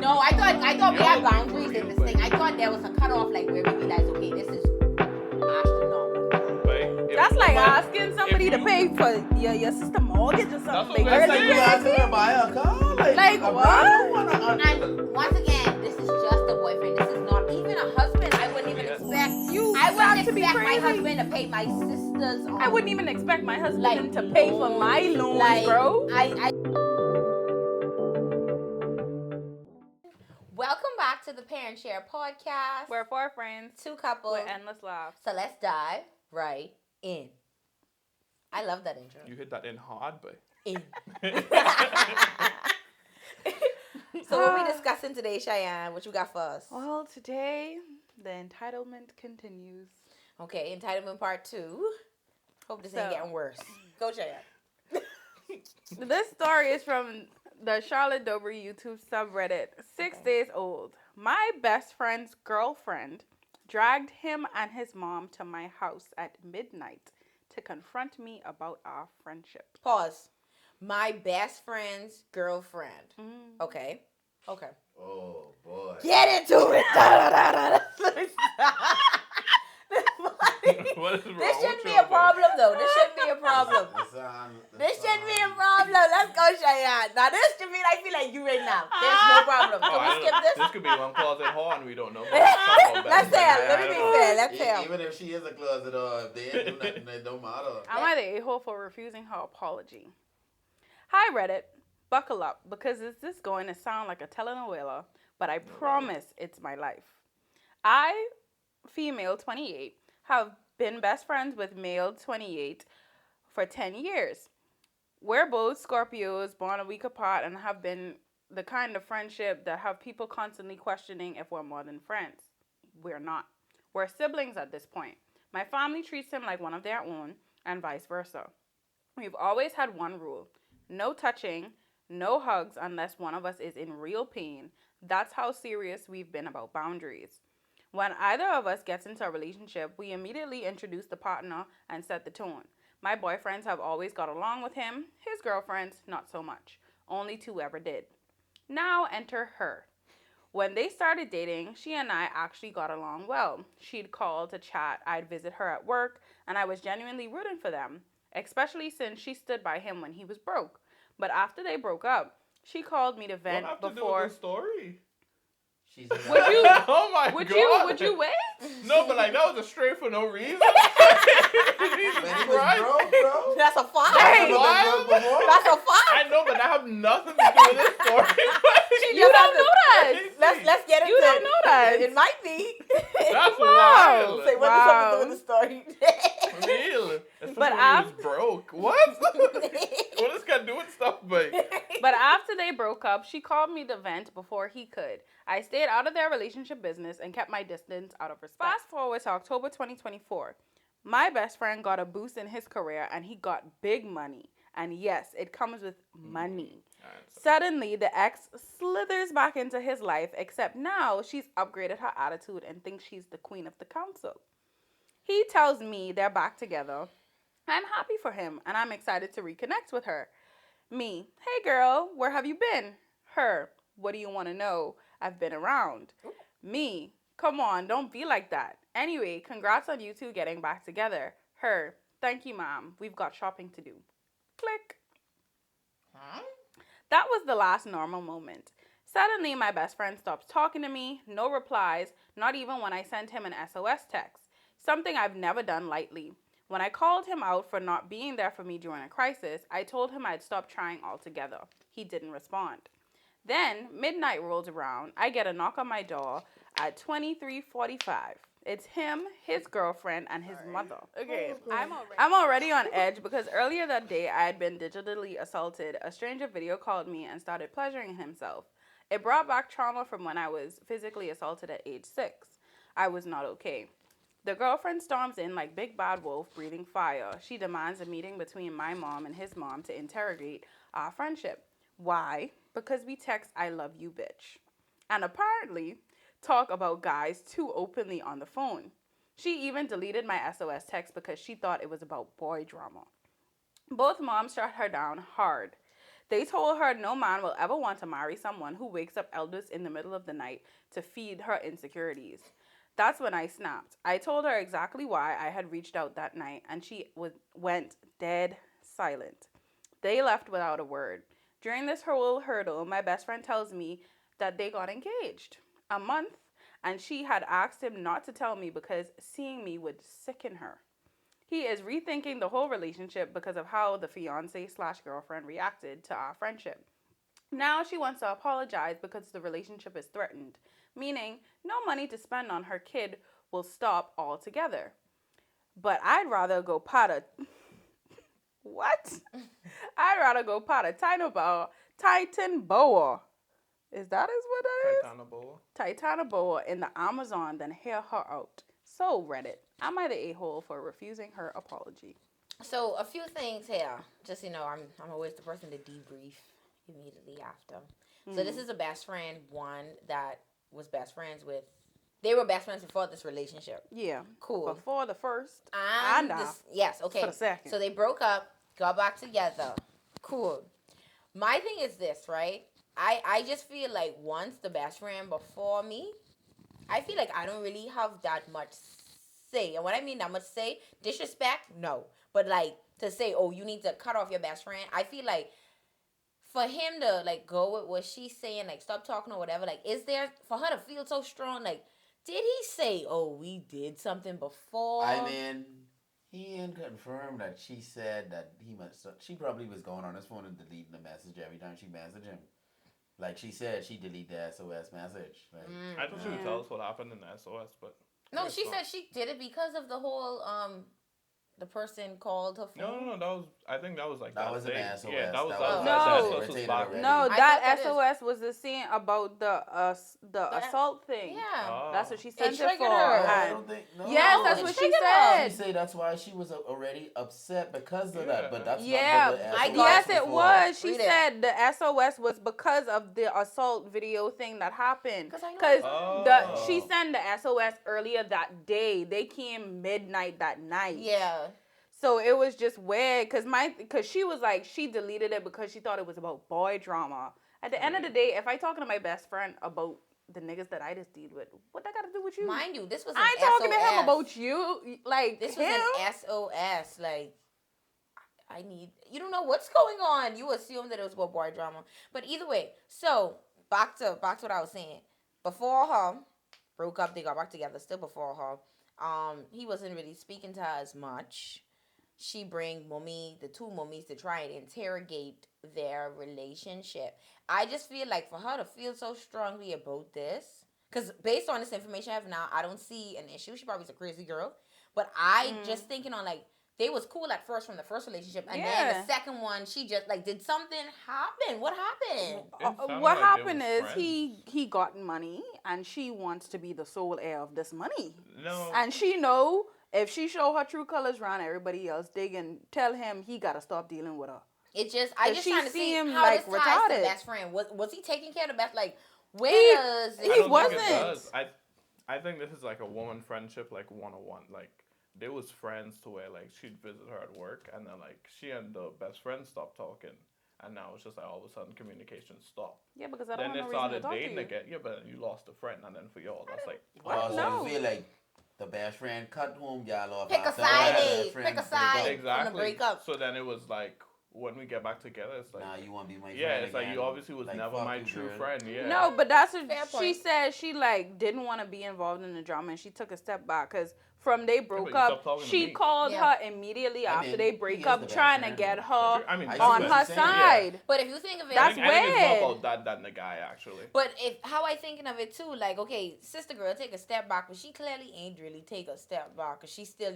No, I thought we had boundaries in this thing. I thought there was a cutoff, like where we realized, okay, this is astronomical. That's like asking somebody to pay for your sister mortgage or something. That's Like, what really I'm crazy? to buy a car. Like what? And once again, this is just a boyfriend. This is not even a husband. I wouldn't even expect. You I wouldn't got to be expect my crazy. husband to pay my sister's. I wouldn't even expect my husband Like, to pay for my loans, like, bro. Welcome back to the Parent Share podcast. We're 4 friends, two couples with endless laughs. So let's dive right in. I love that intro. You hit that in hard, but In. So what we discussing today, Cheyenne? What you got for us? Well, today the entitlement continues. Okay, entitlement part 2. Hope this ain't getting worse. Go, Cheyenne. This story is from the Charlotte Dobry YouTube subreddit. 6 days old. My best friend's girlfriend dragged him and his mom to my house at midnight to confront me about our friendship. Pause. My best friend's girlfriend. Okay. oh boy. Get into it. What is wrong This shouldn't with be you, a problem, though. This shouldn't be a problem. This shouldn't be a problem. Let's go, Cheyenne. Now, this to me, I feel like you right now. There's no problem. Can we skip this? This could be one closet whore and we don't know. Let's say it. Let me be fair. Let's say it. Even if she is a closet, if they ain't do nothing, it don't matter. I'm at the a-hole for refusing her apology. Hi, Reddit. Buckle up, because this is going to sound like a telenovela, but I promise it's my life. I, female 28, have been best friends with male 28 for 10 years. We're both Scorpios, born a week apart, and have been the kind of friendship that have people constantly questioning if we're more than friends. We're not. We're siblings at this point. My family treats him like one of their own, and vice versa. We've always had one rule. No touching, no hugs unless one of us is in real pain. That's how serious we've been about boundaries. When either of us gets into a relationship, we immediately introduce the partner and set the tone. My boyfriends have always got along with him. His girlfriends, not so much. Only 2 ever did. Now enter her. When they started dating, she and I actually got along well. She'd call to chat, I'd visit her at work, and I was genuinely rooting for them, especially since she stood by him when he was broke. But after they broke up, she called me to vent before. Do with the story? Would you? Oh my God. Would you wait? No, but like that was a stray for no reason. Jesus Christ. Bro. That's a fact. Hey, that's a fact. I know, but that have nothing to do with this story. You don't know that. Let's get into it. You don't know that. It might be. That's wild. Say what does something to do with the story? Real. Especially But when he was broke. What? What does got to do with stuff, but? But after they broke up, she called me to vent before he could. I stayed out of their relationship business and kept my distance out of respect. Fast forward to October 2024. My best friend got a boost in his career and he got big money. And yes, it comes with money. Suddenly, the ex slithers back into his life, except now she's upgraded her attitude and thinks she's the queen of the council. He tells me they're back together. I'm happy for him and I'm excited to reconnect with her. Me, hey girl, where have you been? Her, what do you want to know? I've been around. Me, come on, don't be like that. Anyway, congrats on you two getting back together. Her, thank you, Mom. We've got shopping to do. Click. That was the last normal moment. Suddenly, my best friend stops talking to me, no replies, not even when I sent him an SOS text, something I've never done lightly. When I called him out for not being there for me during a crisis, I told him I'd stop trying altogether. He didn't respond. Then, midnight rolls around, I get a knock on my door at 23:45. It's him, his girlfriend, and his mother. Okay, I'm already on edge because earlier that day I had been digitally assaulted. A stranger video called me and started pleasuring himself. It brought back trauma from when I was physically assaulted at age 6. I was not okay. The girlfriend storms in like Big Bad Wolf breathing fire. She demands a meeting between my mom and his mom to interrogate our friendship. Why? Because we text I love you bitch. And apparently talk about guys too openly on the phone. She even deleted my SOS text because she thought it was about boy drama. Both moms shut her down hard. They told her no man will ever want to marry someone who wakes up elders in the middle of the night to feed her insecurities. That's when I snapped. I told her exactly why I had reached out that night, and she went dead silent. They left without a word. During this whole hurdle, my best friend tells me that they got engaged a month, and she had asked him not to tell me because seeing me would sicken her. He is rethinking the whole relationship because of how the fiance/girlfriend reacted to our friendship. Now she wants to apologize because the relationship is threatened, meaning no money to spend on her kid will stop altogether. But I'd rather go pot a... What? I'd rather go pot a Titan boa. Is that what that is? Titana boa in the Amazon than hear her out. So Reddit, am I the a-hole for refusing her apology? So a few things here. Just I'm always the person to debrief immediately after. So this is a best friend one that was best friends with. They were best friends before this relationship. Yeah. Cool. Before the first and yes, okay. For the second. So they broke up, got back together. Cool. My thing is this, right? I just feel like once the best friend before me, I feel like I don't really have that much say. And what I mean that much say, disrespect, no. But like to say, oh, you need to cut off your best friend, I feel like for him to like go with what she's saying, like stop talking or whatever, like is there for her to feel so strong, like did he say, oh, we did something before? I mean, he ain't confirmed that she said that he must. She probably was going on his phone and deleting the message every time she messaged him. Like she said, she deleted the SOS message. Like, I thought she would tell us what happened in the SOS, but no, she said she did it because of the whole the person called her phone. No. I think that was like that was an day. SOS. Yeah, that was No. No, I that thought SOS was the scene about the assault thing. Yeah. Oh. That's what she sent it triggered for. her. I don't think. No. Yes, No, that's it what she triggered her. said. She said that's why she was already upset because of that, but that's Yeah, not what the I SOS yes, was it for. was. She Read it. said the SOS was because of the assault video thing that happened. 'Cause I know Because she sent the SOS earlier that day. They came midnight that night. Yeah. So it was just weird because she was like, she deleted it because she thought it was about boy drama. At the end of the day, if I talking to my best friend about the niggas that I just deal with, what that got to do with you? Mind you, this was an I ain't SOS. talking to him about you. Like, This him. was an SOS. Like, I need, you don't know what's going on. You assume that it was about boy drama. But either way, so back to what I was saying. Before her, broke up, they got back together, still before her. He wasn't really speaking to her as much. She bring the two mummies to try and interrogate their relationship. I just feel like for her to feel so strongly about this, because based on this information I have now, I don't see an issue. She probably is a crazy girl. But I just thinking on like, they was cool at first from the first relationship. And then the second one, she just like, did something happen? What happened? What happened is he got money and she wants to be the sole heir of this money. No. And she know if she show her true colors around everybody else, they can tell him he gotta stop dealing with her. It just, I just she trying to see see him, how like, this ties to retarded. best friend. Was he taking care of the best? Like, where He does I don't wasn't. think it does. I think this is like a woman friendship, like 101. Like they was friends to where like she'd visit her at work, and then like she and the best friend stopped talking, and now it's just like all of a sudden communication stopped. Yeah, because I don't Then have they no reason to started talk to dating you. again. Yeah, but you lost a friend, and then for y'all, that's like So No. you feel like the best friend cut home y'all off. pick a after side, the best friend pick a break side up. exactly. from the breakup. So then it was like when we get back together, it's like Nah, you want to be my friend it's like again. you obviously was Like, never fuck my you, true girl. friend. Yeah. No, but that's what Fair she point. said. She like didn't want to be involved in the drama, and she took a step back because from they broke but you up, stopped talking to she me. called Yeah. her immediately I after mean, they he break is up, the best trying to friend, get though. her I mean, I see on what her you're saying, yeah. side. But if you think of it, That's I think it's weird. more about that than the guy actually. but if how I thinking of it too, like okay, sister girl take a step back, but she clearly ain't really take a step back, cause she still,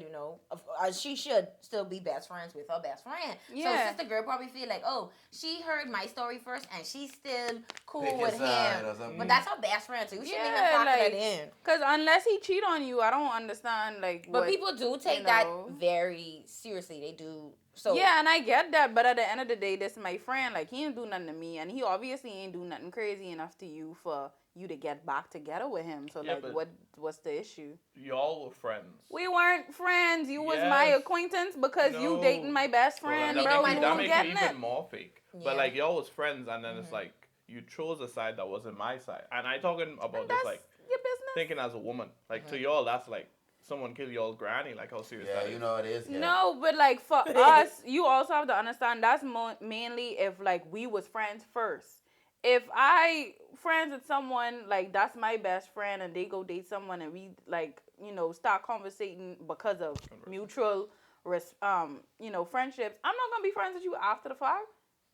she should still be best friends with her best friend. Yeah. So sister girl probably feel like, oh, she heard my story first, and she's still cool Pick with his side him. or something. But that's her best friend, so you shouldn't even Yeah, factor like, that in. Cause unless he cheat on you, I don't understand like. But what, people do take you that know. very seriously. They do So yeah, and I get that, but at the end of the day, this is my friend. Like, he ain't do nothing to me, and he obviously ain't do nothing crazy enough to you for you to get back together with him. So, Yeah, like, but what's the issue? y'all were friends. We weren't friends. You was my Yes. acquaintance because you No. dating my best Well, friend, You that bro. make dating You it, my that weren't make getting it even it. more fake. Yeah. But like y'all was friends, and then it's like you chose a side that wasn't my side. And I talking about And this that's like your business. thinking as a woman. Like to y'all, that's like someone kill y'all granny. Like how serious Yeah, that you is. know it is. Yeah. No, but like for us, you also have to understand that's mainly if like we was friends first. If I friends with someone like that's my best friend and they go date someone and we like start conversating because of mutual friendships, I'm not gonna be friends with you after the fact.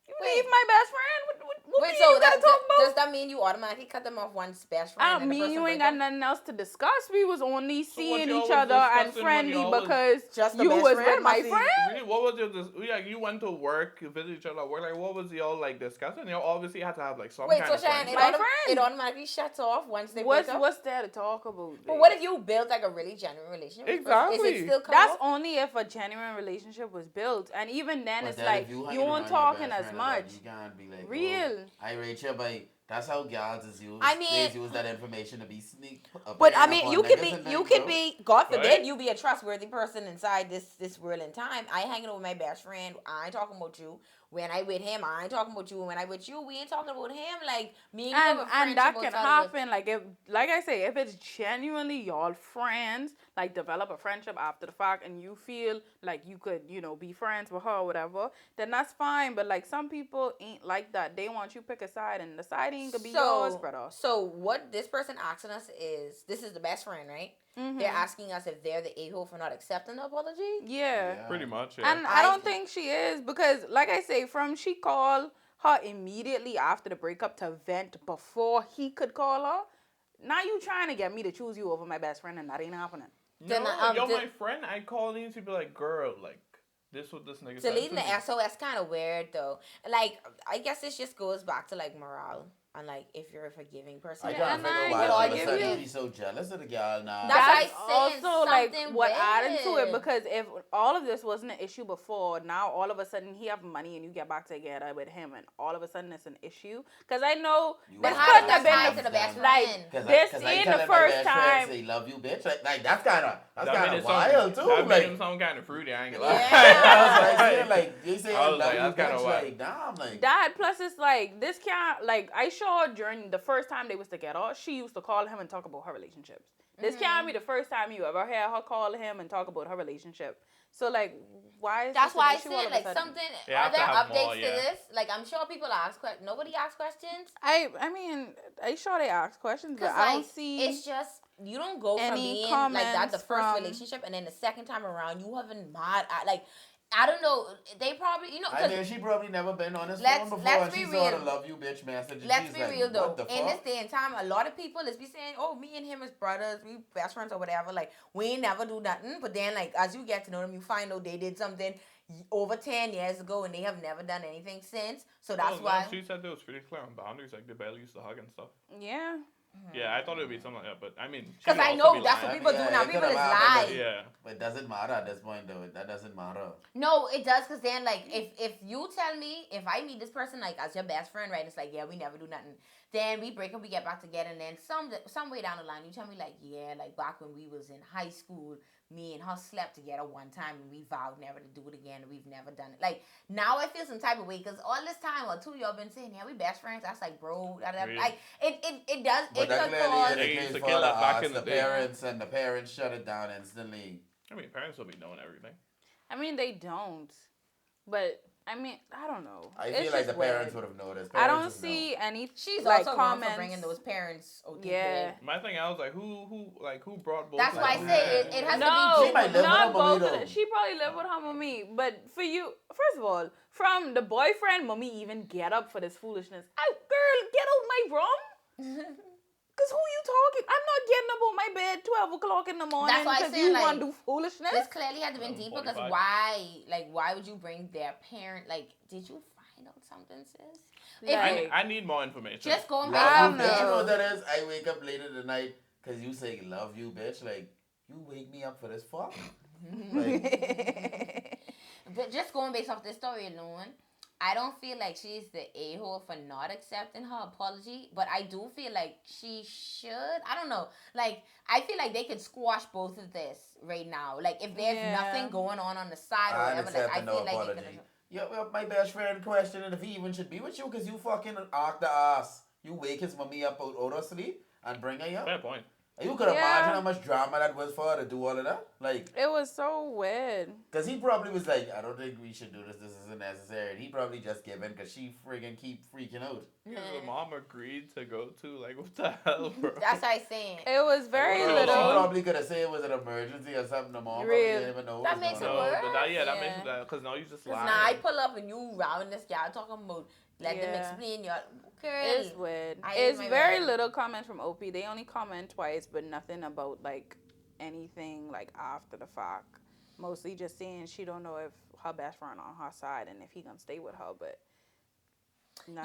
You Wait. leave my best friend. What Wait, me so you gotta talk about? does that mean you automatically cut them off once best friend? I and the mean, person you ain't break got up? nothing else to discuss. We was only So what seeing y'all each was other and discussing when friendly y'all was because just the you best was friend, with my Masi? friend. Really, what was your like? You went to work, you visit each other at work. Like, what was y'all like discussing? Y'all obviously had to have like some Wait, kind so of Cheyenne, friendship. My it friend. automatically shuts off once they What's break up? what's there to talk about? But babe? what if you build like a really genuine relationship? with this person? Is Exactly. it still cut That's off? only if a genuine relationship was built, and even then, But it's then like if you hanging weren't around your talking best as friend much. you can't be like, Real. Oh, I rate you by. That's how girls is used. I mean- they use that information to be sneak. But I opinion mean, upon you could niggas be, and you things, could bro. be, God forbid, Right? you be a trustworthy person inside this world and time. I hanging out with my best friend. I ain't talking about you. When I with him, I ain't talking about you. And when I with you, we ain't talking about him. Like me and you have a And friendship that can outside of us. happen. Like I say, if it's genuinely y'all friends, like develop a friendship after the fact, and you feel like you could, be friends with her or whatever, then that's fine. But like some people ain't like that. They want you pick a side, and the side ain't gonna be yours, brother. So what this person asking us is, this is the best friend, right? Mhm. They're asking us if they're the a-hole for not accepting the apology. Yeah. Pretty much, yeah. And I don't think she is because, like I say, she called her immediately after the breakup to vent before he could call her. Now you trying to get me to choose you over my best friend, and that ain't happening. Then, No, you're did- my friend. I called you to be like, girl, like this what this nigga said Deleting to the me. SOS kind of weird though. Like I guess this just goes back to like morale and like if you're a forgiving person. I Yeah, can't and figure I why can all of a forgive sudden you. she's so jealous of the girl now. That's why That's I saying also like something what added to it weird. because if all of this wasn't an issue before, now all of a sudden he have money and you get back together with him, and all of a sudden it's an issue. Because I know You this But want how couldn't does have that been tie the to the best like friend? this I ain't telling the my first best friend, time. say love you, bitch. Like that's kind of That made it wild sound, too. that made Like him sound kind of fruity. I ain't gonna Yeah. lie. I was like, like they say I I was love like, you, that's kinda bitch. wild. Like damn, like That plus it's like this can't like I saw during the first time they was together, she used to call him and talk about her relationships. This can't be the first time you ever hear her call him and talk about her relationship. So like, why is That's this why an I issue all said of a like sudden? something. They Are have to there have updates more, to yeah. this? Like I'm sure people ask questions. Nobody asks questions. I mean, I sure they ask questions, but Cause I like don't see. it's just you don't go from any being like that the comments first from- relationship and then the second time around you haven't mad at like I don't know they probably I 'cause mean, she probably never been on his Let's- phone before, let's and she be saw the real. "love you, bitch" message. And let's she's be like, real though. What the In this fuck? day and time, a lot of people let's be saying, oh, me and him is brothers, we best friends or whatever. Like we ain't never do nothing. But then like as you get to know them, you find out they did something over 10 years ago and they have never done anything since. So that's No, why. she said there was pretty clear on boundaries. Like they barely used to hug and stuff. Yeah. Yeah, I thought it would be something like that, but I mean, she Because could I also know be that's lying. what people do now. it People could've is happened, lie. Yeah. But it doesn't matter at this point, though. That doesn't matter. No, it does because then like if you tell me if I meet this person like as your best friend, right? It's like yeah, we never do nothing. Then we break up, we get back together, and then some way down the line, you tell me like yeah, like back when we was in high school, me and her slept together one time, and we vowed never to do it again, and we've never done it. Like now I feel some type of way because all this time or two y'all been saying yeah, we best friends. That's like bro, Really? like it does But it that could clearly cause. is the They used case to for kill the that back arts, in the the day. parents, and the parents shut it down instantly. I mean, parents will be knowing everything. I mean, they don't. But I mean, I don't know. I It's feel like just the parents weird. would have noticed. I Parents don't would know. see any She's like also comments. wrong for bringing those parents. Yeah. My thing, I was like, who brought both? That's of why I them say here? it has No, to be. She might live with not her both mommy, of them. though. She probably live with her mommy. But for you, first of all, from the boyfriend, mommy even get up for this foolishness. Oh, girl, get out my room. Cause who you talking? I'm not getting up on my bed 12 o'clock in the morning That's why I because say, you like, want to do foolishness. This clearly had to been deeper because 11:45. why would you bring their parent? Like, did you find out something, sis? Like, I need more information. Just going Love back. I you, don't bitch. You know know. what that is? I wake up late in the night because you say love you, bitch. Like, you wake me up for this fuck? Like, but just going based off this story alone, I don't feel like she's the a-hole for not accepting her apology, but I do feel like she should. I don't know. Like, I feel like they could squash both of this right now. Like, if there's nothing going on the side or I'm whatever, like, I accepting no feel like apology. they could. Yo, my best friend questioning if he even should be with you because you fucking arc the ass. You wake his mommy up out of sleep and bring her here. Fair point. You could imagine how much drama that was for her to do all of that. Like, it was so weird. because he probably was like, I don't think we should do this. This isn't necessary. And he probably just gave in because she friggin' keep freaking out. Because the mom agreed to go to, like, what the hell, bro? That's what I'm saying. It was very Well, She little. probably could have said it was an emergency or something. The mom probably Real. didn't even know That what was makes it going No, on. worse. but that Yeah. makes it because now you just Because lying. now I pull up and you round this guy talking about, let them explain your girl. It's weird. I It's ate my very bread. little comments from Opie. They only comment twice, but nothing about like anything like after the fact. Mostly just saying she don't know if her best friend on her side and if he gonna stay with her. But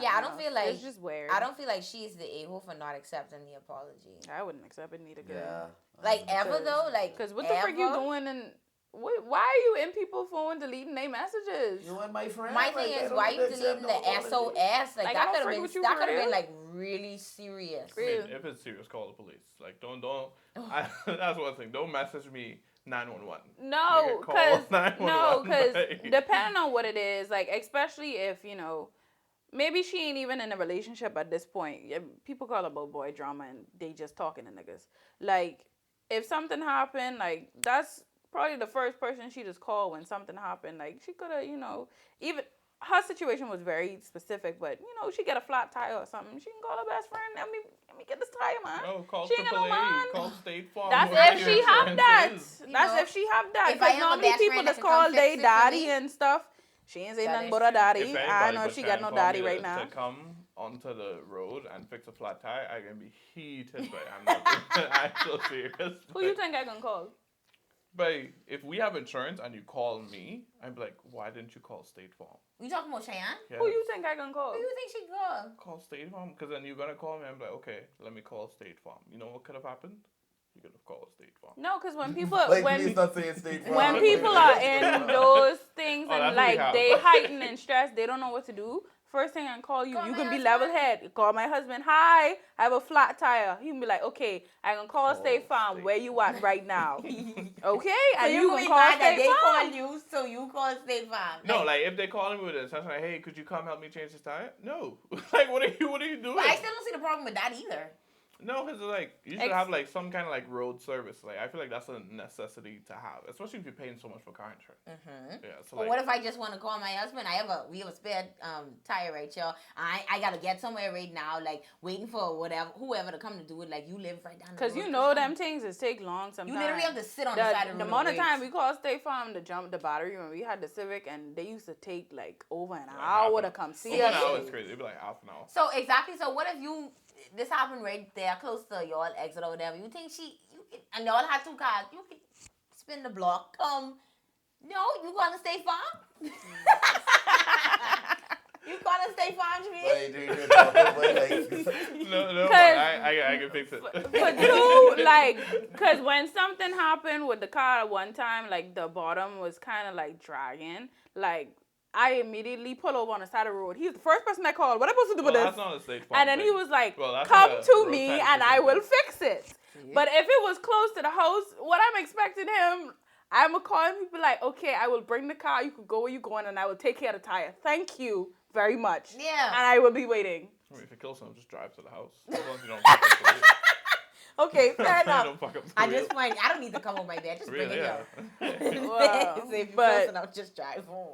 Yeah, I don't feel like it's just weird. I don't feel like she's the a-hole for not accepting the apology. I wouldn't accept it neither. Yeah. Like ever though, like Because what the frick you ever? doing and why are you in people's phone deleting their messages? You and my friend. My like, thing they is, don't why need you to accept deleting no the apology. SOS? Like Like, I that don't could have frick been with you that for could have been real. like really serious. I mean, Real. if it's serious, call the police. Like, don't. That's one thing. Don't message me 911. No, Nigga, call because 911, like. depending on what it is, like especially if maybe she ain't even in a relationship at this point. Yeah, people call it boy drama and they just talking to niggas. Like if something happened, like that's probably the first person she just called when something happened. Like she could have, even her situation was very specific, but she get a flat tire or something. She can call her best friend. Let me get this tire, man. No, call She ain't got no AAA. man. Call State Farm. That's whatever if your she have insurance that. is. That's if she have that. if I Because have a normally best people friend that just can come call fix they it for daddy me. and stuff. She ain't saying That nothing is but her true. daddy. If I anybody know but she can got no call daddy me right to now. come onto the road and fix a flat tire, I'm gonna be heated. But I'm not. I'm so serious. Who you think I gonna call? But if we have insurance and you call me, I'd be like, why didn't you call State Farm? You talking about Cheyenne? Yeah. Who you think I gonna call? Who do you think she called? Call State Farm? Because then you're gonna call me. I'm like, okay, let me call State Farm. You know what could have happened? You could have called State Farm. No, because when people Like, when please not saying State Farm. when people are in those things Oh, and that's what we like have. they heighten and stress, they don't know what to do. First thing I call you, Call you my can be husband. level head. Call my husband. Hi, I have a flat tire. He can be like, okay, I can call State Farm. State Where you at right now? Okay, So and you you gonna can be call mad that State they Farm. called you, so you call State Farm. No, like if they call me with a sense like, hey, could you come help me change this tire? No. Like, what are you doing? But I still don't see the problem with that either. No, because like you should have like some kind of like road service. Like I feel like that's a necessity to have, especially if you're paying so much for car insurance. Mm-hmm. Yeah. So But like, what if I just want to call my husband? We have a spare tire right here. I gotta get somewhere right now, like waiting for whoever to come to do it. Like you live right down the road. Because them things is take long sometimes. You literally have to sit on the side of the road. The amount of and time wait. we called State Farm to jump the battery when we had the Civic, and they used to take like over an Like hour half to come see over us. an hour is crazy. It'd be like half an hour. So exactly. So what if this happened right there, close to y'all exit or whatever? You think and y'all had 2 cars? You could spin the block. No, you gonna State Farm? You gonna State Farm, Shmi? No, I can fix it. For 2, like, because when something happened with the car at one time, like the bottom was kind of like dragging, like I immediately pull over on the side of the road. He was the first person I called. What am I supposed to do with That's this? not a State Farm And then he thing. was like, Well, that's come like a to road me tax and I system will thing. fix it. But if it was close to the house, what I'm expecting him, I'm going to call him and be like, okay, I will bring the car. You can go where you're going and I will take care of the tire. Thank you very much. Yeah. And I will be waiting. I mean, if it kills someone, just drive to the house. As long as you don't fuck up the wheel. Okay, fair You enough. don't fuck up the At wheel. this point, I don't need to come with my dad. Just bring Really, it yeah. here. Wow. Say if you're But- close enough, just drive home.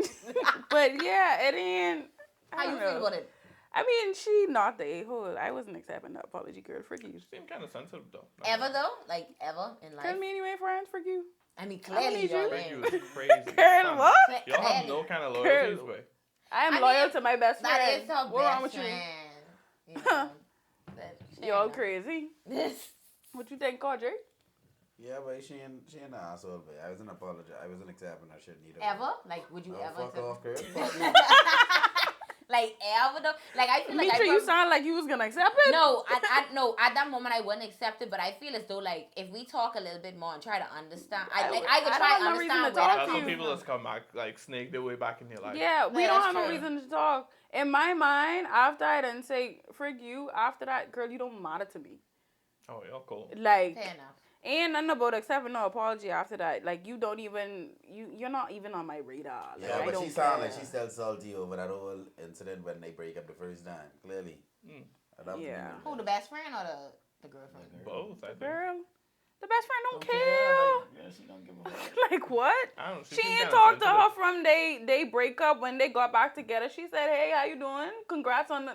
But yeah, it ain't. I How you don't feel know. about it? I mean, she not the a-hole. I wasn't accepting that apology, girl. Frick you. You seem kind of sensitive though. Ever though? Like ever in life? Tell me anyway, friends, frick you. I mean, I clearly need y'all you. Thank you. ain't. It's crazy. Girl, Fam, what? Y'all have Clearly. no kind of loyalties, Girl. way. I am I loyal mean, to my best That friend. is her What's wrong best with you? friend. You know, but fair Y'all enough. crazy. What you think, Audrey? Yeah, but she ain't an asshole, but I wasn't apologizing. I wasn't accepting her shit neither. Ever? Like, would you Oh, ever? fuck accept- off, girl. Fuck you. like ever though. Like I feel like Mitra, you sound like you was gonna accept it. no, no, at that moment I wouldn't accept it, but I feel as though like if we talk a little bit more and try to understand, I could I try don't to have no reason understand to where talk that That's to when comes you. people from. just come back, like snake their way back in your life. Yeah, we Yeah, don't that's have no true. reason to talk. In my mind, after I didn't say frig you, after that, girl, you don't matter to me. Oh, you're cool. Like, Fair enough. ain't nothing about accepting no apology after that. Like, you don't even you're not even on my radar. Like, Yeah, I but don't she sound care. like she's still salty over that whole incident when they break up the first time. Clearly. Mm. I don't Yeah. believe Who, it. the best friend or the girlfriend? Both, I think. Girl, the best friend don't care. Like, yeah, she don't give a fuck. Like what? I don't know. She seems ain't kinda talked to her sensitive. from they break up when they got back together. She said, "Hey, how you doing? Congrats on the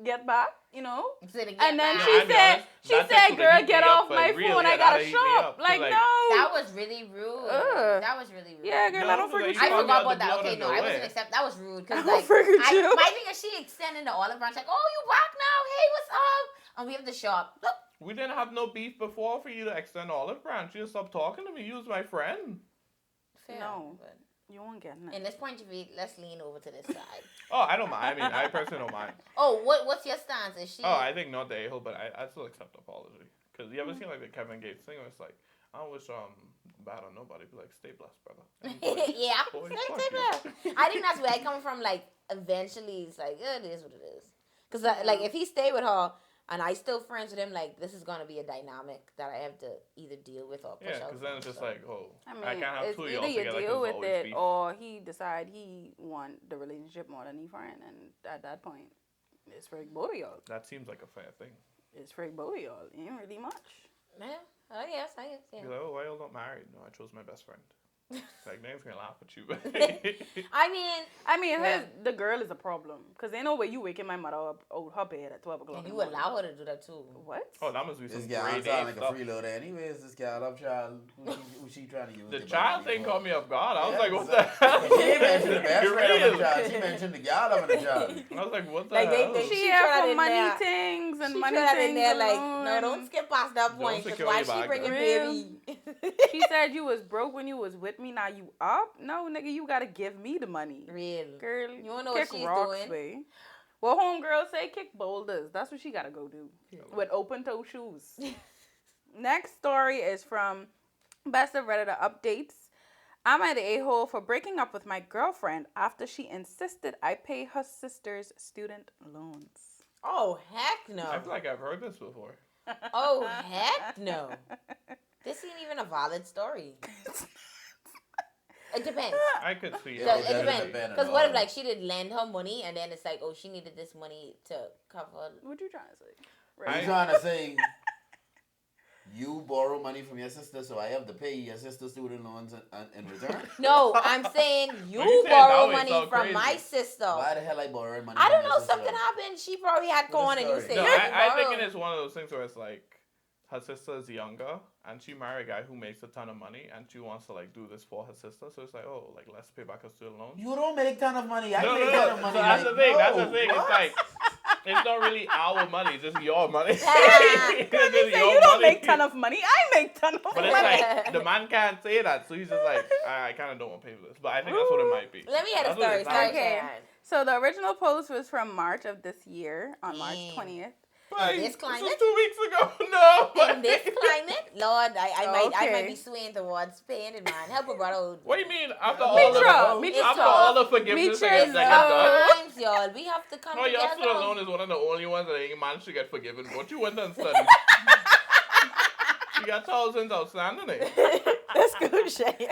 get back." You know. And then No, she I'll be said, honest, she that said, text would "Girl, heat get me up off for my real. phone. Yeah, I gotta that'd heat me shop." up, 'cause, Like, like, no. That was really rude. Ugh. That was really rude. Yeah, girl, No, I don't because, forget like, you. I you forgot probably about that. had the Okay, blood no, on I the wasn't way. accept. That was rude because I don't like forget you. my thing is she extending the olive branch like, oh, you back now? Hey, what's up? And we have the shop. Look, We didn't have no beef before for you to extend olive branch. You just stopped talking to me. You was my friend. fair, No. but You won't get in it. this point of view, let's lean over to this side. Oh, I don't mind. I mean, I personally don't mind. Oh, what's your stance? Is she? Oh, I think not the a-hole, but I still accept apology. Because you ever seen like the Kevin Gates thing where it's like, I don't wish bad on nobody, but like, stay blessed, brother. And it's like, yeah, boy, Say fuck that. you. I think that's where I come from. Like, eventually, it's like it is what it is. Cause like if he stay with her and I still friends with him, like this is gonna be a dynamic that I have to either deal with or push Yeah, out. because then it's just like, oh, I mean, I can't have it's two of y'all either you together deal because with always it beef. or he decide he want the relationship more than he friend, and at that point, it's for both of y'all. That seems like a fair thing. It's for both of y'all. Ain't really much. Yeah, I guess. Yeah. You're like, oh, why y'all not married? No, I chose my best friend. Like, niggas gonna laugh at you. I mean, Yeah. The girl is a problem. Because ain't no way you waking my mother up out her bed at 12 o'clock. and in you the morning. allow her to do that too. What? Oh, that must be some This guy grade sound A like a stuff. freeloader anyways. This guy, love child. Who she trying to use? The to child bug thing me caught for? me off guard. I was Yeah, like, what so- the hell? She didn't mention the best You're friend of the real. child. She mentioned the gal of the child. I was like, what the Like, hell? they- She She here tried for in money there. things and She money threw that things in there like, alone. no, don't skip past that Don't point. Cause secure why your she bag, bringing though. baby? She said you was broke when you was with me. Now you up? No, nigga, you gotta give me the money. Real. Girl, You wanna know what kick she's rocks, doing? babe. Well, homegirl say kick boulders. That's what she gotta go do Yeah. with open toe shoes. Next story is from Best of Redditor Updates. I'm at the a-hole for breaking up with my girlfriend after she insisted I pay her sister's student loans. Oh heck no! I feel like I've heard this before. Oh heck no! This ain't even a valid story. It depends. I could see Yeah, So how it that doesn't depends. depend at Because what if all. like she did lend her money and then it's like, oh, she needed this money to cover. What you trying to say? I- You trying to say you borrow money from your sister, so I have to pay your sister's student loans in return? No, I'm saying you When you say it borrow that way, it money sound from crazy. my sister. Why the hell I borrowing money? I from don't your know. sister? Something happened. She probably had What gone is and you story? say, No, yeah, I you think borrowed. it is one of those things where it's like her sister is younger and she married a guy who makes a ton of money and she wants to like do this for her sister. So it's like, oh, like let's pay back her student loans. You don't make ton of money. I No, make no, ton no. of money. So that's like, the thing. no, That's the thing. what? It's like it's not really our money. It's just your money. Girl, It's you just say your you don't money. make ton of money. I make ton of But money. it's like the man can't say that, so he's just like, I kind of don't want to pay for this. But I think that's what it might be. Let me hear the That's what story. it Sorry, sounds Okay. Sharon. So the original post was from March of this year, on March Damn. 20th. Like, this climate? was 2 weeks ago. No. In this climate, Lord, I might Okay. be swaying towards paying it, man. Help a brother. What do you mean? After Mitra, all Mitra, the, after all the forgiveness Mitra I is get done. Times, y'all. We have to come No, your together. student loan is one of the only ones that ain't managed to get forgiven. What you went and studied? You got thousands outstanding. That's good, Shay.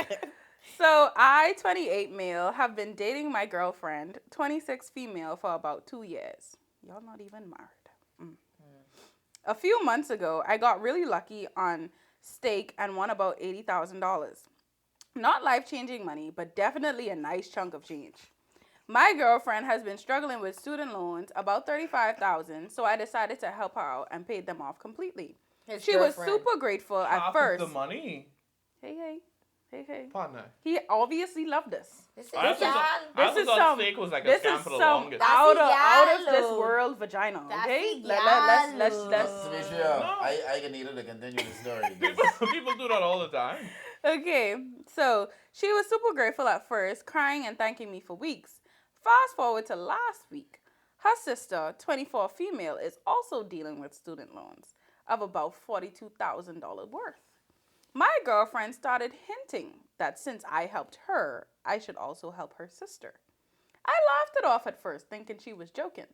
So I, 28 male, have been dating my girlfriend, 26 female, for about 2 years. Y'all not even married. A few months ago, I got really lucky on stake and won about $80,000. Not life-changing money, but definitely a nice chunk of change. My girlfriend has been struggling with student loans, about $35,000, so I decided to help her out and paid them off completely. His She was girlfriend. super grateful at Half first. of the money. Hey. Partner. He obviously loved us. This is I y'all. thought is some- steak was like a This scam is for the some longest. That's out of this yellow. world vagina. That's Okay, yellow. let's To be sure, No. I can need her to continue the story. People do that all the time. Okay, so she was super grateful at first, crying and thanking me for weeks. Fast forward to last week. Her sister, 24 female, is also dealing with student loans of about $42,000 worth. My girlfriend started hinting that since I helped her, I should also help her sister. I laughed it off at first, thinking she was joking.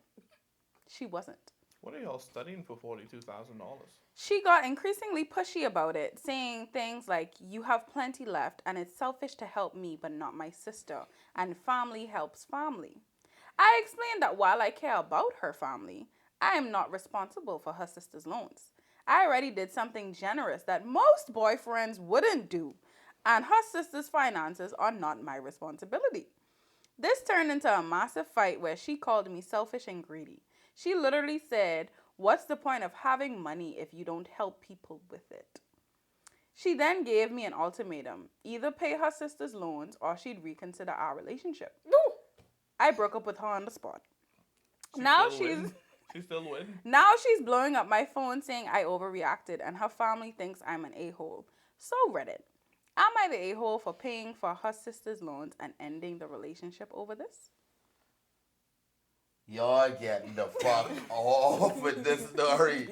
She wasn't. What are y'all studying for $42,000? She got increasingly pushy about it, saying things like, you have plenty left, and it's selfish to help me but not my sister, and family helps family. I explained that while I care about her family, I am not responsible for her sister's loans. I already did something generous that most boyfriends wouldn't do, and her sister's finances are not my responsibility. This turned into a massive fight where she called me selfish and greedy. She literally said, what's the point of having money if you don't help people with it? She then gave me an ultimatum, either pay her sister's loans or she'd reconsider our relationship. I broke up with her on the spot. She's still winning. Now she's blowing up my phone saying I overreacted and her family thinks I'm an a-hole. So Reddit, am I the a-hole for paying for her sister's loans and ending the relationship over this? Y'all getting the fuck off with this story.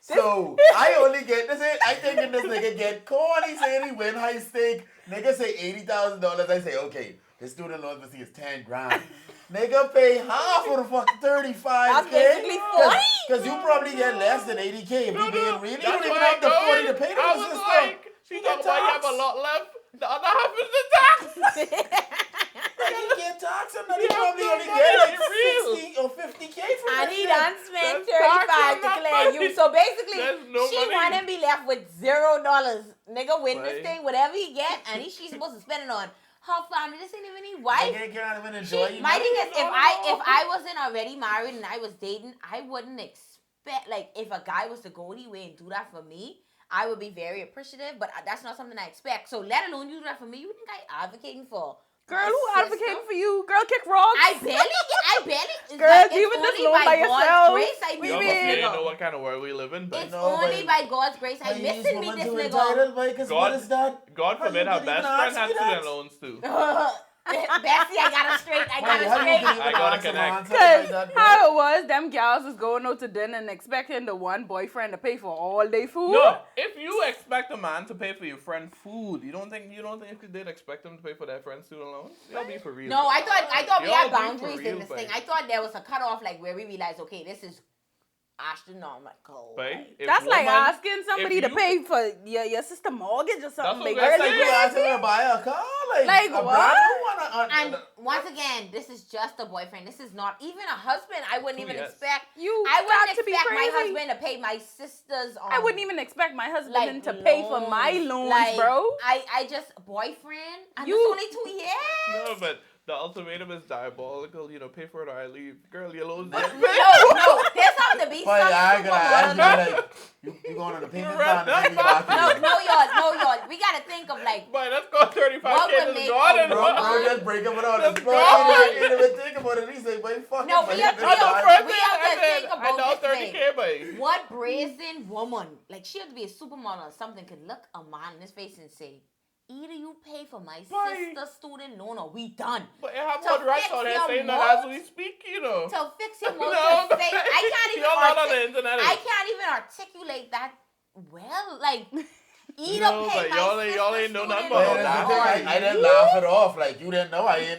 So, I only get this. I thinking this nigga get corny saying he win high stake. Nigga say $80,000. I say, okay, his student loan is 10 grand. Nigga pay half of the fucking 35K. That's basically 40. Because you probably get less than 80K if you being real. You That's don't even why have the 40 to pay I the was sister. like, she You got get why you have taxed. a lot left. The other half is the tax. You get taxed and then you You have probably no only money, get like it's real. 60 or 50K from And that he shit. done spent That's 35 to tax on clear that you. money. So basically, There's no she money. want him be left with $0. Nigga win this Right. thing, whatever he get, and she's supposed to spend it on her family. This ain't even his wife. Nigga can't even enjoy you. My thing is, No, if no. I wasn't already married and I was dating, I wouldn't expect, like, if a guy was to go anywhere and do that for me, I would be very appreciative, but that's not something I expect. So let alone you do that for me, you think I advocating for? Girl, my who sister? advocating for you? Girl, kick rocks. I barely. It's Girl, like, even this only loan by God's yourself. grace I We miss Y'all mean- this must nigga. know what kind of world we live in, but It's No, only but- by God's grace I missing me this nigga. Because God- what is that? God How forbid you her could best even friend ask had me student that? loans too. Bessie, I got her straight. I got Wait, her how you straight. could even I gotta ask him connect. on something Because like that, bro? how it was, them gals was going out to dinner and expecting the one boyfriend to pay for all their food. No, if you expect a man to pay for your friend food, you don't think they'd expect them to pay for their friend's student loans? Y'all be for real. No, I thought we Y'all had be for boundaries real, in this thing. babe. I thought there was a cutoff, like where we realized, okay, this is astronomical. Babe, Like, if That's like woman- asking somebody if to you- pay for your sister mortgage or something. what Big I'm girl, saying. You ask him to buy a car, Like a what? brand new one. and once again, this is just a boyfriend. This is not even a husband. I wouldn't even Yes. expect. you I got wouldn't to be expect my crazy. husband to pay my sister's. I wouldn't even expect my husband like to pay for my loans, like, bro. I just boyfriend. And You- it's only 2 years. No, but the ultimatum is diabolical. You know, pay for it or I leave. Girl, your loans. No, there's something to be But I something ain't gonna ask super you, like, you going on a payment right. plan to piggyback you. No, y'all. We gotta think of like But let's go 35K What would to make God a and Bro, woman- just break up with all Let's this. Bro, go. he didn't even think about it. He said, boy, fuck No, it, we boy, have this to- guy- we have to think I about know this way. 30K, babe. what brazen woman, like she had to be a supermodel or something, could look a man in his face and say, either you pay for my Right. sister's student loan or we done. But it have To more rights fix on here your saying that mold? as we speak, you know. To fix your No, motive to say, I can't even You're not on the internet. I can't even articulate that well. Like either No, pay but my y'all sister's ain't know nothing student But about loan that's that. the or thing, I didn't you. laugh it off. Like, you didn't know. You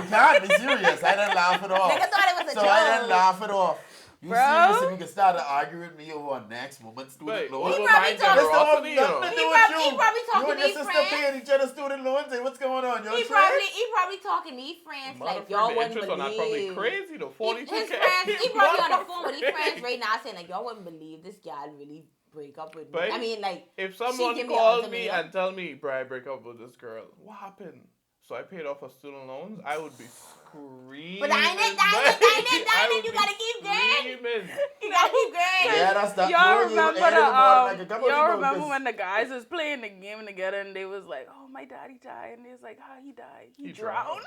can't be serious. I didn't laugh it off. Nigga thought it was a So joke. I didn't laugh it off. You Bro. serious if you can start to argue with me over next woman's student Wait, loan? what He was probably my talking- This don't have generosity, you know? nothing to He do with probably- you. he probably You talking and to your his sister friends. paying each other student loans. Hey, what's going on? He probably talking to his friends like Motherfucker, y'all the wouldn't interest on that probably believe. crazy though. 42K. His friends, he probably on the phone with his Motherfucker. friends right now saying like y'all wouldn't believe this guy really break up with me. But I mean like If She someone give me an called me ultimatum. and tell me, bro, I break up with this girl, what happened? So I paid off her student loans, I would be screaming. But dine it, I would you be gotta keep going. screaming. You gotta keep going. Yeah, that's that. Y'all you remember ain't even bought like a couple y'all of people remember 'cause- when the guys was playing the game together and they was like, "Oh, my daddy died," and they was like, "How he died? He He drowned." drowned.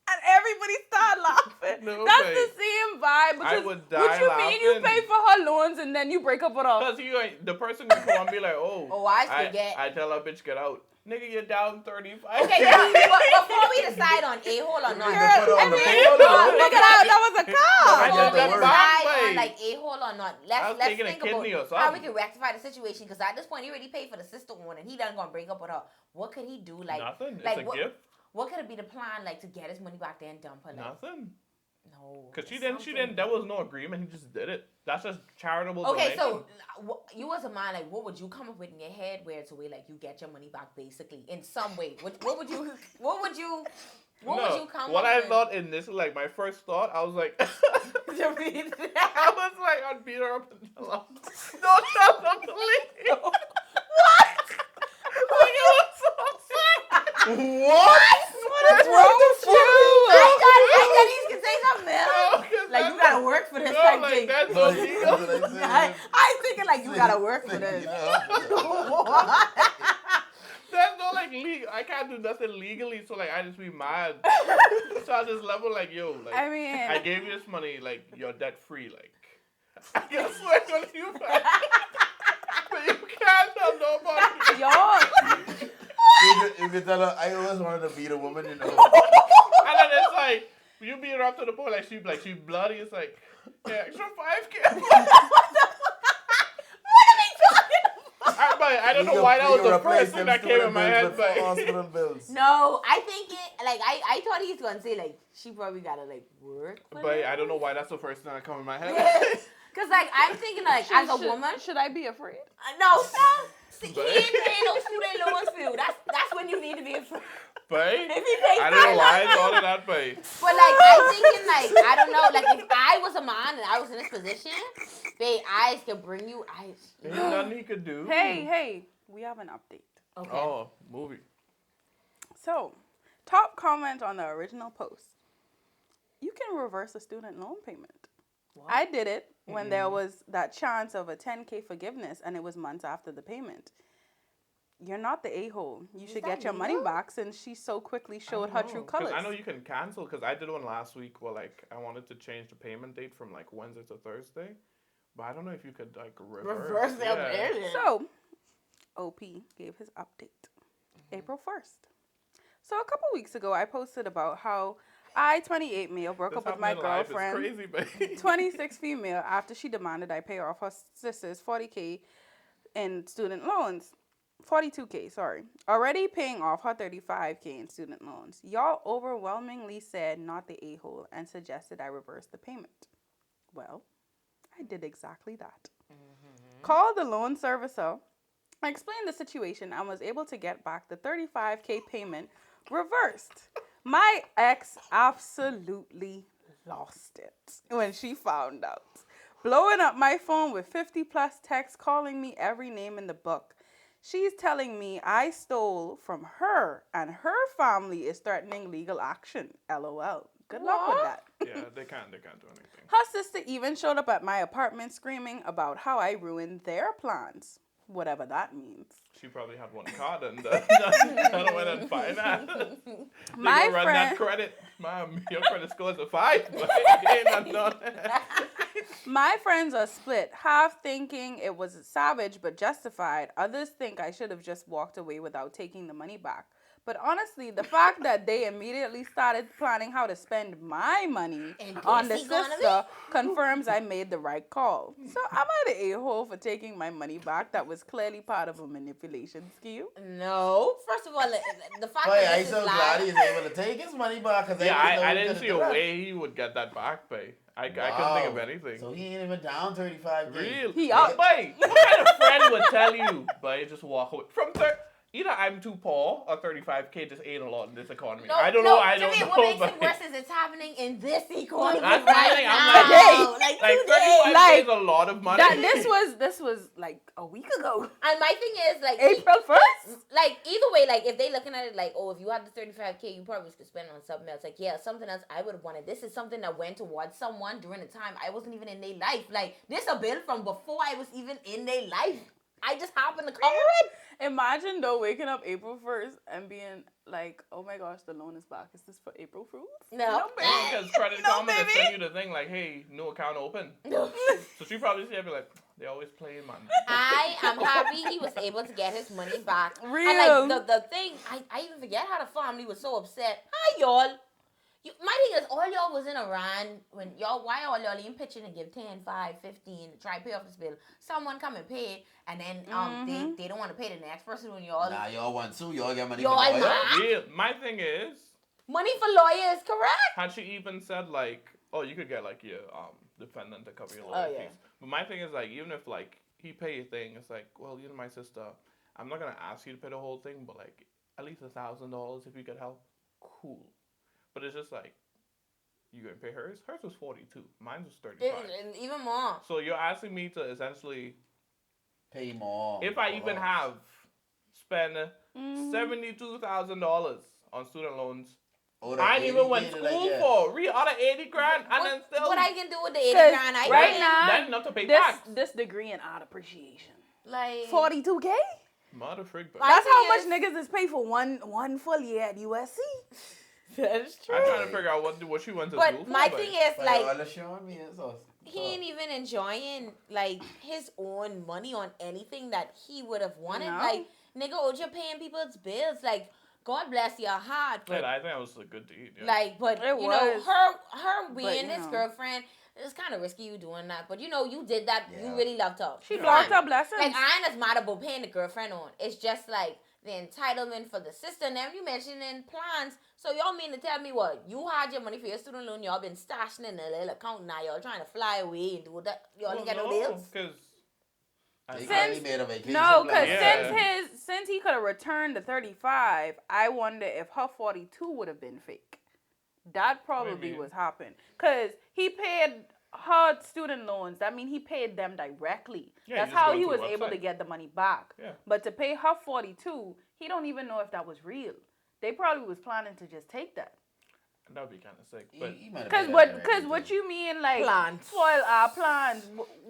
And everybody started laughing. No, That's babe. the same vibe. Because would what die you mean you laughing. pay for her loans and then you break up with her? Because you ain't, the person can come and be like, Oh, I forget. I tell her bitch get out. Nigga, you're down 35. Okay, but before we decide on a-hole or not, Girl, put on the I mean, payroll. look at that was a I car. just before we got decide back, on babe. like a-hole or not, I was let's taking a think kidney or about how we something. can rectify the situation. Because at this point, he already paid for the sister one, and he done gonna break up with her. What could he do? Like Nothing. like It's a what, gift. What could it be the plan? Like to get his money back there and dump her? Like, Nothing. no. Because she it's didn't, something. there was no agreement. He just did it. That's just charitable Okay, donation. so you as a man, like, what would you come up with in your head where it's a way like you get your money back basically in some way? What would you come What up I with? thought in this, like my first thought, I was like, I To be- was like, I'd beat her up and tell her, don't tell them to leave. Like, it was so sad. What? What is wrong with you? I thought he could say something else. No, 'cause Like that's you gotta work for this no, type like thing. that's so legal. I thinking like you gotta work for this. That's not like legal. I can't do nothing legally, so like I just be mad. So I just level like, yo, like I mean, I gave you this money, like you're debt free, like I can swear on you back. But you can't tell nobody. y'all. You can tell her, I always wanted to beat a woman, you know. And then it's like you beat her up to the point like she bloody. It's like yeah, extra 5K. I don't know why that was the first thing that came in my head, but hospital bills. No, I think it like I thought he was gonna say like she probably gotta like work. For but this. I don't know why that's the first thing that come in my head. Cause like I'm thinking like as a woman. Should I be afraid? No, stop. See, he ain't paying no student loans for you. That's when you need to be afraid. But If he pays I don't know why I $5,000. thought of that, but But like I'm thinking like I don't know, like if I was a man and I was in this position, babe, eyes can bring you eyes. ain't nothing he could do. Hey, we have an update. Okay. Oh, movie. So, top comment on the original post. You can reverse a student loan payment. What? I did it when there was that chance of a 10K forgiveness and it was months after the payment. You're not the a-hole. You should get your money back since she so quickly showed her true colors. I know you can cancel, because I did one last week where like I wanted to change the payment date from like Wednesday to Thursday. But I don't know if you could like reverse. Reverse that payment. So, OP gave his update. April 1st. So a couple weeks ago, I posted about how I, 28 male, broke up with my girlfriend, Crazy, babe. 26 female, after she demanded I pay off her sisters $40K in student loans. 42K, sorry. Already paying off her $35K in student loans. Y'all overwhelmingly said not the a-hole and suggested I reverse the payment. Well, I did exactly that. Called the loan servicer. I explained the situation and was able to get back the $35K payment reversed. My ex absolutely lost it when she found out. Blowing up my phone with 50 plus texts calling me every name in the book. She's telling me I stole from her and her family is threatening legal action. LOL. Good luck with that. Yeah, they can't do anything. Her sister even showed up at my apartment screaming about how I ruined their plans. Whatever that means. She probably had one card and I went and finance. My run friend- that credit. Mom, your credit score is a 5. But it ain't none. My friends are split, half thinking it was savage but justified. Others think I should have just walked away without taking the money back. But honestly, the fact that they immediately started planning how to spend my money on the sister confirms I made the right call. So am I the a-hole for taking my money back that was clearly part of a manipulation scheme? No. First of all, the fact But that I'm this is so glad live. he's able to take his money back. Cause Yeah, I didn't didn't see a way he would get that back, babe. I couldn't think of anything. So he ain't even down 35K. Real. He up. Babe, what kind of friend would tell you, babe, just walk away from either I'm too poor or 35K just ain't a lot in this economy. No, I don't know. I to don't me, know. what makes but it worse is it's happening in this economy That's right right, I'm now. like, Like today. 35K Like, is a lot of money. This was like a week ago. And my thing is like April 1st? like either way, like if they looking at it like, oh, if you had the 35K, you probably could spend it on something else. Like, yeah, something else I would have wanted. This is something that went towards someone during a time I wasn't even in their life. Like this a bill from before I was even in their life. I just happened to cover it. Imagine though waking up April 1st and being like, oh my gosh, the loan is back. Is this for April Fools? No. baby. Because Credit No, Karma baby. just send you the thing like, hey, new account open. No. So she probably see it be like, they always playing, man. I am happy he was able to get his money back. Real. And like the thing, I even forget how the family was so upset. Hi y'all. My thing is, all y'all was in Iran when why all y'all even pitching and give 10, 5, 15 to try to pay off this bill? Someone come and pay, and then they don't want to pay the next person when y'all. Nah, y'all want to. Y'all get money Y'all for lawyer. mad? Yeah, my thing is, Money for lawyers, correct? had she even said like, oh, you could get like your defendant to cover your Oh, lawyer yeah. fees. But my thing is like, even if like he pay your thing, it's like, well, you know, my sister, I'm not gonna ask you to pay the whole thing, but like at least $1,000 if you could help, cool. But it's just like, you gonna pay hers? Hers was 42. Mine was 35. Even more. So you're asking me to essentially, Pay more. if I even have spend $72,000 on student loans, Oh, the I ain't even 80K went that to I school get. for other 80 grand, and then still What I can do with the 80 'Cause grand? right now, that's enough to pay tax. this degree in art appreciation. like 42K? Mother frig, but My That's how much thing niggas is paid for one full year at USC. that is true. I'm trying to figure out what she went to school But for. my thing is, like, all the showing me is awesome. he ain't even enjoying like his own money on anything that he would have wanted. No. Like, nigga, oh, you're paying people's bills. Like, God bless your heart, but I think that was a good deed. Yeah. like, but It you know, was. her being you his know. girlfriend, it's kind of risky you doing that. But you know, you did that. Yeah. You really loved her. She Yeah. blocked her blessings. Like, I ain't as mad about paying the girlfriend on. It's just like the entitlement for the sister. Now you mentioning plans. So y'all mean to tell me what? You had your money for your student loan. Y'all been stashing in a little account. Now y'all trying to fly away and do that. Y'all ain't got no bills. because They Since- clearly made a vacation No, plan. because Yeah. since he could have returned the 35, I wonder if her 42 would have been fake. That probably mean? was happening. Because he paid her student loans. That means he paid them directly. Yeah, That's you just how go he to was the able to website. get the money back. Yeah. But to pay her 42, he don't even know if that was real. They probably was planning to just take that. that would be kind of sick. But He might have Because made what, that cause directly, what too. you mean, like, Plans. spoil our plans?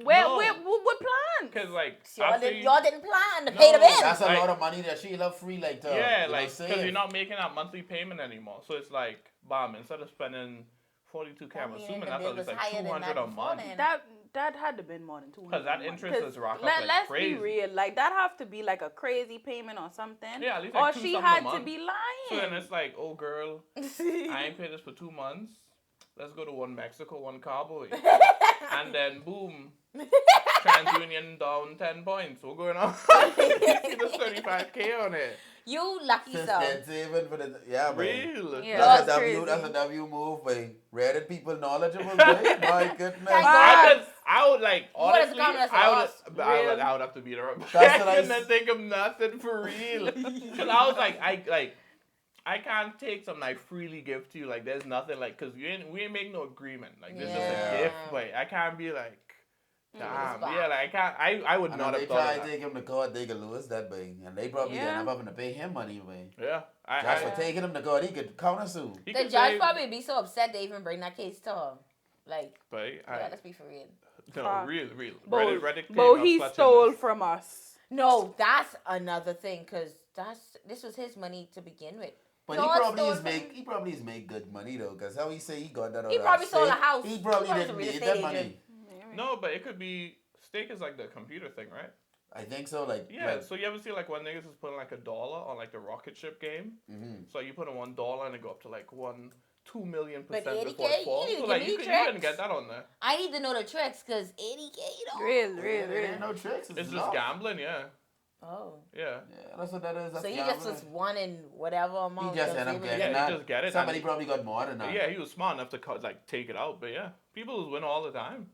Where, No. what plans? because like Y'all, after y'all didn't plan to pay the No, bills. That's a Like- lot of money that she love free, like, to, yeah, you know, like because save. you're not making that monthly payment anymore. So it's like, bam, instead of spending 42K, I'm I mean, assuming the that's bill at least was like higher than 200 that a before month. then. That had to been more than 200. 'Cause that a month. interest 'Cause is racked up like let's crazy. be real. Like, that have to be like a crazy payment or something. Yeah, at least or like two she something a had to month. be So lying. then it's like, oh girl, I ain't paid this for 2 months. Let's go to one Mexico, one Cabo, and then boom, TransUnion down 10 points. What's going on? See the 35K on it. You lucky Since so. then, saving for the, yeah, man. Real. Yeah. That's a That's W. crazy. That's a W move by Reddit people knowledgeable. Boy. My goodness. Thank I would like You would've honestly. gone as I lost. would Real. have to be there. That's what I I couldn't think of nothing for real. Cause I was like, I can't take something I freely give to you. Like there's nothing like, cause we ain't make no agreement. Like this is just Yeah. a gift. But I can't be like, damn. back. Yeah, like I can't. I would And not if have they thought try of to that. take him to court, they could lose that big. And they probably Yeah. end up having to pay him money, man. Yeah, Just I for taking him to court, he could countersue. he The could judge say- probably be so upset they even bring that case to her. Like, But yeah, let's be for real. no, Fuck. real. But Reddit came up he clutching stole this. from us. No, that's another thing, cause this was his money to begin with. But Y'all he probably is make good money though, cause how he say he got that. He out probably of sold a state, house. He He probably probably was didn't a real need estate that money. agent. No, but it could be stake is like the computer thing, right? I think so. Like Yeah. like, So you ever see like when niggas is putting like $1 on like the rocket ship game? mhm. So you put in $1 and it go up to like 2 million But percent 80K, before it falls. you So need like to you give me couldn't tricks. get that on there. I need to know the tricks, cause 80K though. Real, Yeah, real, there ain't real. no tricks. It's just luck. gambling, yeah. Oh, Yeah. Yeah, that's what that is. That's so he just gambling. was one in whatever amount. He just so ended up he was getting Yeah, that. you just get it. Somebody and- probably got more than that. Yeah, he was smart enough to like take it out, but yeah, people win all the time.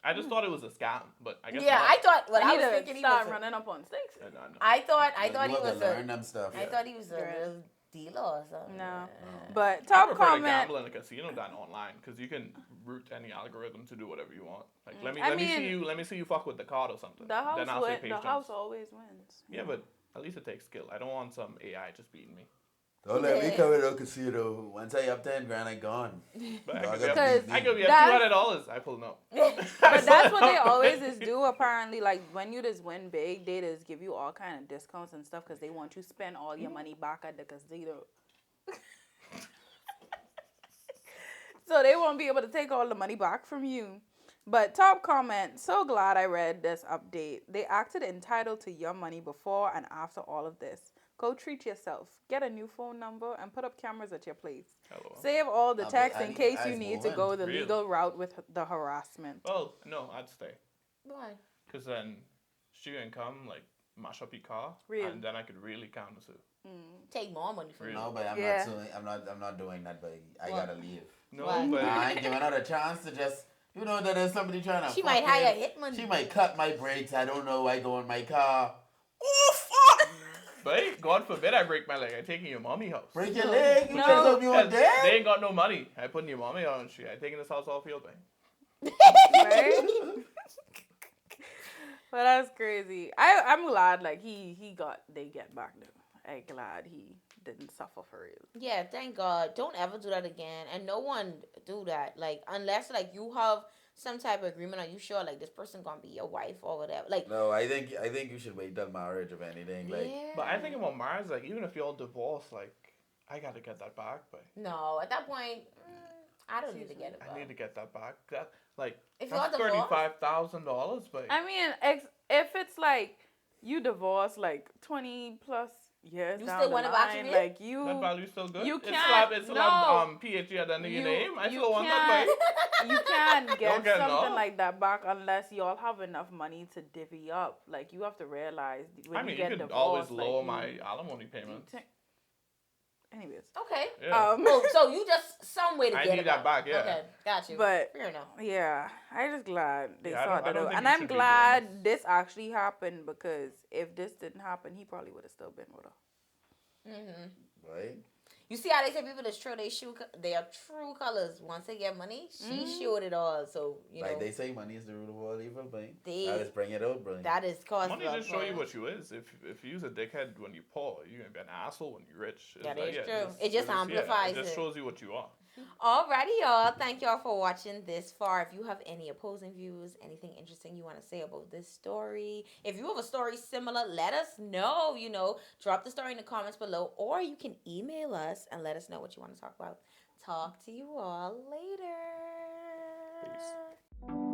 I just thought it was a scam, but I guess Yeah, not. I thought. Well, I I need was to thinking he start was. running up on stakes. I know. I thought Like, he you have was to a. learn them stuff. I thought he was a Right. real dealer or something. No. Oh. But I top prefer to comment. gamble in a casino than online because you can route any algorithm to do whatever you want. Like let me see you fuck with the card or something. The Then house, I'll say patience. the house always wins. Yeah, but at least it takes skill. I don't want some AI just beating me. Don't let me come in no casino. Once I up 10 grand, I gone. But Y'all I gotta Because beat I me. could be up That's- $200. I pull no. But that's what they always is do. Apparently, like when you just win big, they just give you all kind of discounts and stuff because they want you to spend all your money back at the casino. So they won't be able to take all the money back from you. But top comment, so glad I read this update. They acted entitled to your money before and after all of this. Go treat yourself. Get a new phone number and put up cameras at your place. Hello. Save all the But texts I in need case eyes you need to moving. go the Really? legal route with the harassment. Well, no, I'd stay. Why? Because then she can come, like, mash up your car. Really? And then I could really counter sue. Take more money from Really? you. No, but Yeah. I'm not doing that, but I What? gotta leave. No, Why? but. I ain't giving her a chance to just, that there's somebody trying to She fuck might with. hire a hitman. She might cut my brakes. I don't know. I go in my car. But hey, God forbid I break my leg. I take in your mommy house. Break your leg. You No. just hope you on They dead. ain't got no money. I put in your mommy house and shit. I taking this house off field, man. Right? But that's crazy. I'm glad like they get back though. I'm glad he didn't suffer for real. Yeah, thank God. Don't ever do that again. And no one do that. Like, unless, like, you have some type of agreement. Are you sure, like, this person gonna be your wife or whatever? Like, No, I think you should wait till marriage, if anything. Like, yeah. But I think about marriage, like, even if you're divorced, like, I gotta get that back, but No, at that point, I don't need to get it I back. need to get that back. That, like, If that's you're divorced- $35,000, but. I mean, if it's like you divorced like 20 plus years You down still the want it back line, from it? like you That value's still good. you It's can't- still no. have PhD at the end of your You- name. I you still want that can't- you can't get Don't get something enough. like that back unless y'all have enough money to divvy up. Like you have to realize when I mean, you get you could divorced, always like, lower you- my alimony payments. Anyways, Okay. Yeah. Oh, so you just some way to I get need it that back, yeah. Okay, got you. But- fair enough. yeah, I'm just glad they Yeah, I saw don't- I that don't out. think And you I'm should be doing glad this actually happened because if this didn't happen, he probably would have still been with her. right? You see how they say people that show their true colors once they get money. She showed it all, so you Like know they say, money is the root of all evil, but They- I just bring it out, bro. that is cause Money for just show you problems. what you is. If you use a dickhead when you poor, you're gonna be an asshole when you're rich. It's That like, is yeah, true. It just yeah, amplifies it just it. shows you what you are. Alrighty, y'all. Thank y'all for watching this far. If you have any opposing views, anything interesting you want to say about this story, if you have a story similar, let us know. Drop the story in the comments below, or you can email us and let us know what you want to talk about. Talk to you all later. Peace.